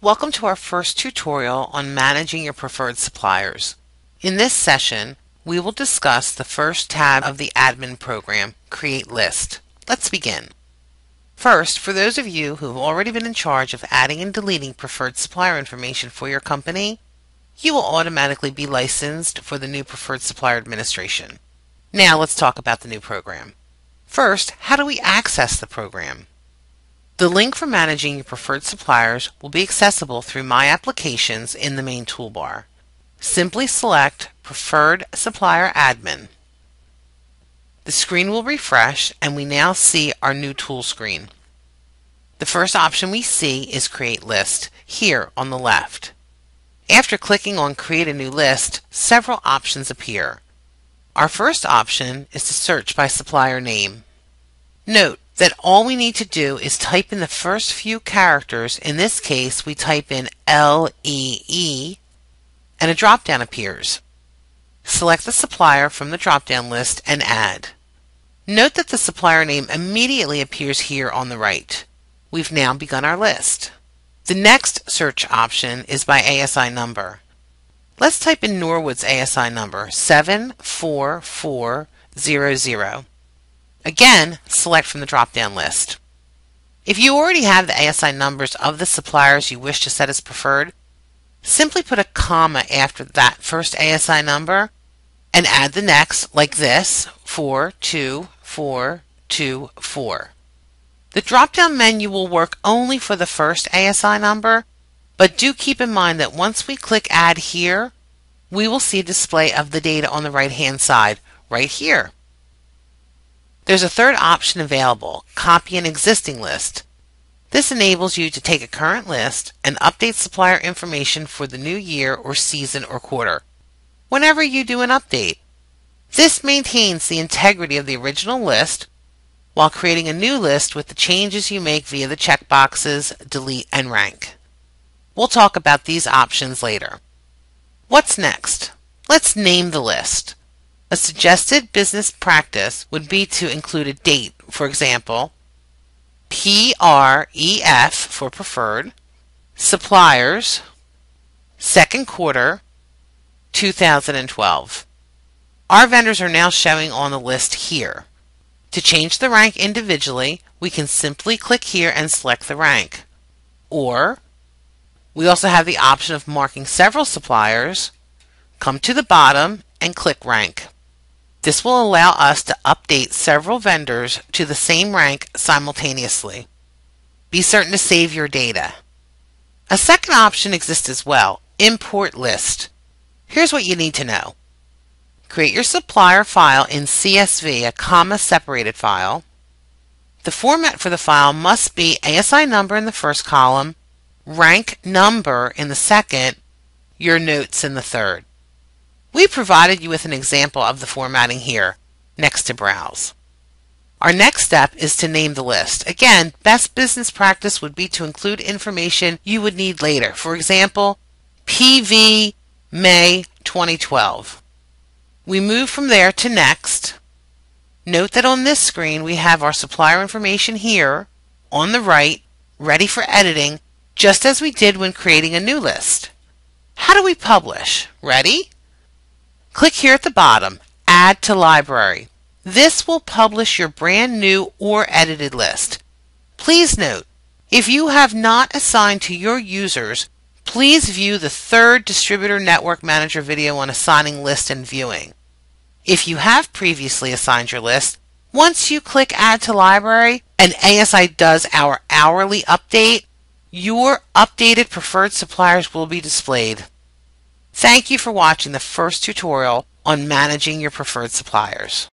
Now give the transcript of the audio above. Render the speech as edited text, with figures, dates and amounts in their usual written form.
Welcome to our first tutorial on managing your preferred suppliers. In this session, we will discuss the first tab of the admin program, Create List. Let's begin. First, for those of you who have already been in charge of adding and deleting preferred supplier information for your company, you will automatically be licensed for the new Preferred Supplier Administration. Now let's talk about the new program. First, how do we access the program? The link for managing your preferred suppliers will be accessible through My Applications in the main toolbar. Simply select Preferred Supplier Admin. The screen will refresh and we now see our new tool screen. The first option we see is Create List, here on the left. After clicking on Create a New List, several options appear. Our first option is to search by supplier name. Note that all we need to do is type in the first few characters. In this case, we type in LEE, and a drop-down appears. Select the supplier from the drop-down list and add. Note that the supplier name immediately appears here on the right. We've now begun our list. The next search option is by ASI number. Let's type in Norwood's ASI number, 74400. Again, select from the drop-down list. If you already have the ASI numbers of the suppliers you wish to set as preferred, simply put a comma after that first ASI number and add the next, like this, 42424. The drop-down menu will work only for the first ASI number, but do keep in mind that once we click Add here, we will see a display of the data on the right-hand side, right here. There's a third option available, Copy an Existing List. This enables you to take a current list and update supplier information for the new year or season or quarter, whenever you do an update. This maintains the integrity of the original list while creating a new list with the changes you make via the checkboxes, delete, and rank. We'll talk about these options later. What's next? Let's name the list. A suggested business practice would be to include a date, for example, PREF for preferred, suppliers, second quarter, 2012. Our vendors are now showing on the list here. To change the rank individually, we can simply click here and select the rank. Or, we also have the option of marking several suppliers, come to the bottom, and click rank. This will allow us to update several vendors to the same rank simultaneously. Be certain to save your data. A second option exists as well, Import List. Here's what you need to know. Create your supplier file in CSV, a comma-separated file. The format for the file must be ASI number in the first column, rank number in the second, your notes in the third. We provided you with an example of the formatting here, next to Browse. Our next step is to name the list. Again, best business practice would be to include information you would need later. For example, PV May 2012. We move from there to Next. Note that on this screen we have our supplier information here, on the right, ready for editing, just as we did when creating a new list. How do we publish? Ready? Click here at the bottom, Add to Library. This will publish your brand new or edited list. Please note, if you have not assigned to your users, please view the third Distributor Network Manager video on assigning list and viewing. If you have previously assigned your list, once you click Add to Library and ASI does our hourly update, your updated preferred suppliers will be displayed. Thank you for watching the first tutorial on managing your preferred suppliers.